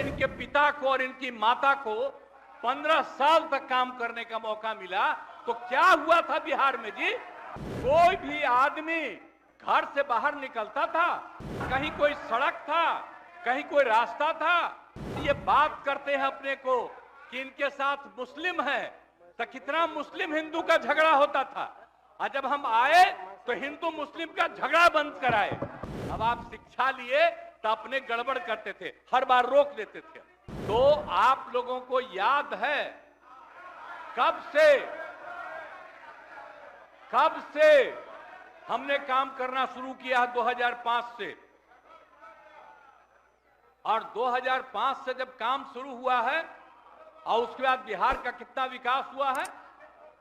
इनके पिता को और इनकी माता को 15 साल तक काम करने का मौका मिला, तो क्या हुआ था बिहार में जी? कोई भी आदमी घर से बाहर निकलता था, कहीं कोई सड़क था, कहीं कोई रास्ता था, ये बात करते हैं अपने को कि इनके साथ मुस्लिम है, तो कितना मुस्लिम हिंदू का झगड़ा होता था। और जब हम आए तो हिंदू मुस्लिम का झगड़ा बंद कराए। अब आप शिक्षा लिए तो अपने गड़बड़ करते थे, हर बार रोक देते थे। तो आप लोगों को याद है कब से हमने काम करना शुरू किया 2005 से, और 2005 से जब काम शुरू हुआ है और उसके बाद बिहार का कितना विकास हुआ है।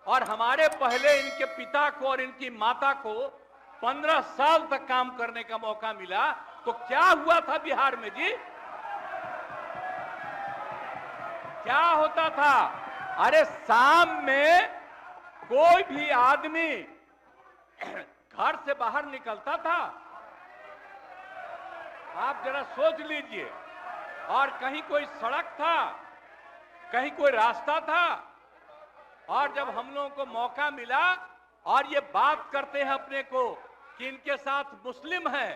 और हमारे पहले इनके पिता को और इनकी माता को 15 साल तक काम करने का मौका मिला, तो क्या हुआ था बिहार में जी? क्या होता था? अरे शाम में कोई भी आदमी घर से बाहर निकलता था, आप जरा सोच लीजिए, और कहीं कोई सड़क था, कहीं कोई रास्ता था, और जब हम लोगों को मौका मिला और ये बात करते हैं अपने को कि इनके साथ मुस्लिम है,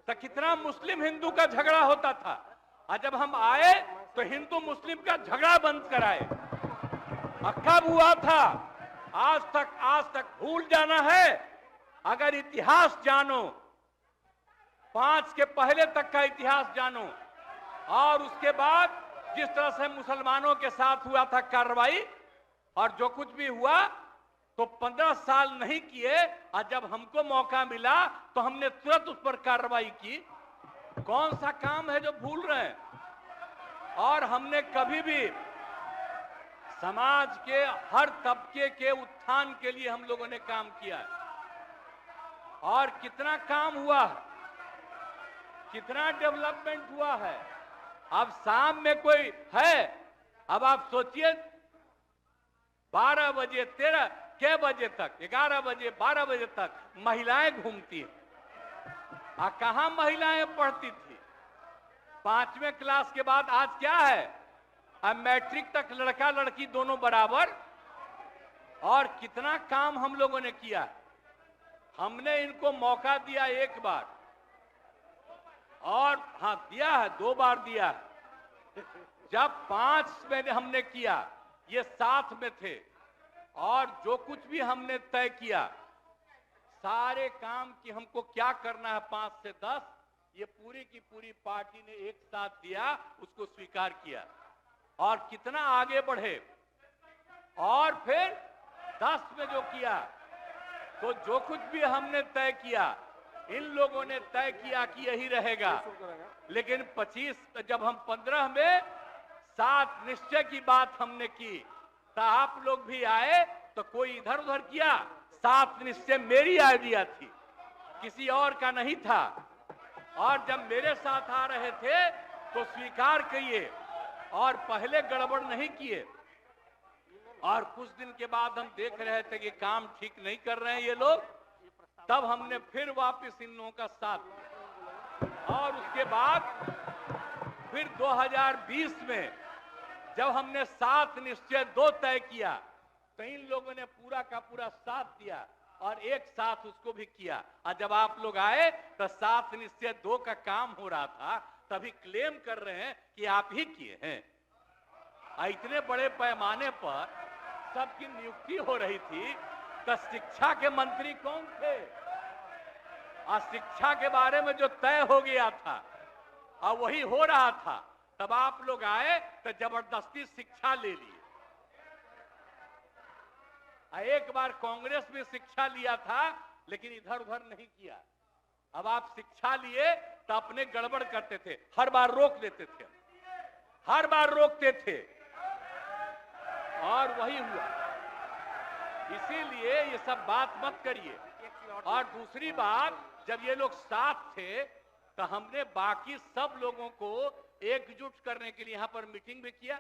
तो कितना मुस्लिम हिंदू का झगड़ा होता था। और जब हम आए तो हिंदू मुस्लिम का झगड़ा बंद कराए। कब हुआ था? आज तक भूल जाना है। अगर इतिहास जानो, 5 के पहले तक का इतिहास जानो, और उसके बाद जिस तरह से मुसलमानों के साथ हुआ था कार्रवाई, और जो कुछ भी हुआ, तो 15 साल नहीं किए, और जब हमको मौका मिला तो हमने तुरंत उस पर कार्रवाई की। कौन सा काम है जो भूल रहे हैं? और हमने कभी भी समाज के हर तबके के उत्थान के लिए हम लोगों ने काम किया है। और कितना काम हुआ है, कितना डेवलपमेंट हुआ है। अब शाम में कोई है, अब आप सोचिए 12 बजे 13 के बजे तक, 11 बजे 12 बजे तक महिलाएं घूमती हैं। कहां महिलाएं पढ़ती थी? 5वें क्लास के बाद आज क्या है? अब मैट्रिक तक लड़का लड़की दोनों बराबर। और कितना काम हम लोगों ने किया। हमने इनको मौका दिया एक बार, और हाँ दिया है, 2 बार दिया है। जब 5 में हमने किया, ये 7 में थे, और जो कुछ भी हमने तय किया, सारे काम की हमको क्या करना है 5 से 10, ये पूरी की पूरी पार्टी ने एक साथ दिया, उसको स्वीकार किया, और कितना आगे बढ़े। और फिर 10 में जो किया, तो जो कुछ भी हमने तय किया, इन लोगों ने तय किया कि यही रहेगा। लेकिन 25 जब हम 15 में 7 निश्चय की बात हमने की, तो आप लोग भी आए, तो कोई इधर उधर किया। 7 निश्चय मेरी आइडिया थी, किसी और का नहीं था। और जब मेरे साथ आ रहे थे तो स्वीकार किए, और पहले गड़बड़ नहीं किए। और कुछ दिन के बाद हम देख रहे थे कि काम ठीक नहीं कर रहे हैं ये लोग, तब हमने फिर वापस इन लोगों का साथ दिया। और उसके बाद फिर 2020 में जब हमने 7 निश्चय 2 तय किया, तो इन लोगों ने पूरा का पूरा साथ दिया, और एक साथ उसको भी किया। और जब आप लोग आए तो 7 निश्चय 2 का काम हो रहा था, तभी क्लेम कर रहे हैं कि आप ही किए हैं। इतने बड़े पैमाने पर सबकी नियुक्ति हो रही थी, तो शिक्षा के मंत्री कौन थे? और शिक्षा के बारे में जो तय हो गया था और वही हो रहा था, तब आप लोग आए तो जबरदस्ती शिक्षा ले लिए। एक बार कांग्रेस में शिक्षा लिया था, लेकिन इधर उधर नहीं किया। अब आप शिक्षा लिए तो अपने गड़बड़ करते थे, हर बार रोक देते थे, हर बार रोकते थे, और वही हुआ। इसीलिए ये सब बात मत करिए। और दूसरी बात, जब ये लोग साथ थे, तो हमने बाकी सब लोगों को एकजुट करने के लिए यहां पर मीटिंग भी किया।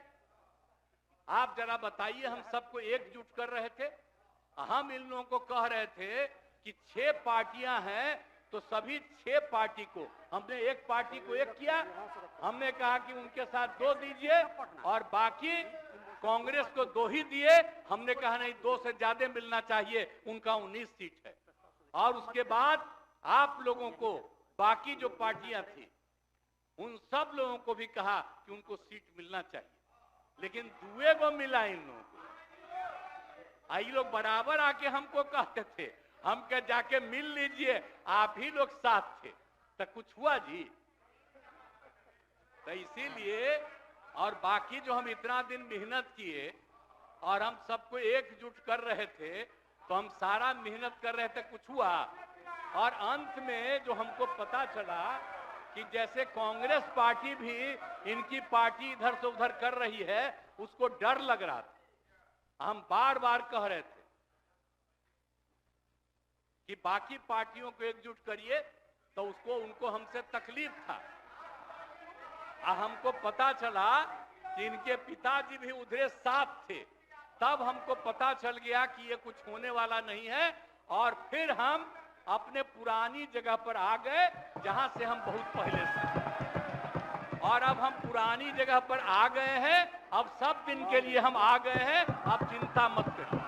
आप जरा बताइए, हम सबको एकजुट कर रहे थे। हम इन लोगों को कह रहे थे कि 6 पार्टियां हैं, तो सभी 6 पार्टी को हमने एक पार्टी को एक किया। हमने कहा कि उनके साथ 2 दीजिए और बाकी कांग्रेस को 2 ही दिए। हमने कहा नहीं, 2 से ज्यादा मिलना चाहिए, उनका 19 सीट है। और उसके बाद आप लोगों को बाकी जो पार्टियां थी उन सब लोगों को भी कहा कि उनको सीट मिलना चाहिए, लेकिन दुए को मिला इन लोगों को। आई लोग बराबर आके हमको कहते थे, हम कह जाके मिल लीजिए, आप ही लोग साथ थे, तो कुछ हुआ जी? तो इसीलिए, और बाकी जो हम इतना दिन मेहनत किए और हम सबको एकजुट कर रहे थे, तो हम सारा मेहनत कर रहे थे, कुछ हुआ? और अंत में जो हमको पता चला कि जैसे कांग्रेस पार्टी भी इनकी पार्टी इधर से उधर कर रही है, उसको डर लग रहा था। हम बार बार कह रहे थे कि बाकी पार्टियों को एकजुट करिए, तो उसको उनको हमसे तकलीफ था। हमको पता चला कि इनके पिताजी भी उधरे साथ थे, तब हमको पता चल गया कि ये कुछ होने वाला नहीं है। और फिर हम अपने पुरानी जगह पर आ गए, जहां से हम बहुत पहले से। और अब हम पुरानी जगह पर आ गए हैं, अब सब दिन के लिए हम आ गए हैं, अब चिंता मत करिए।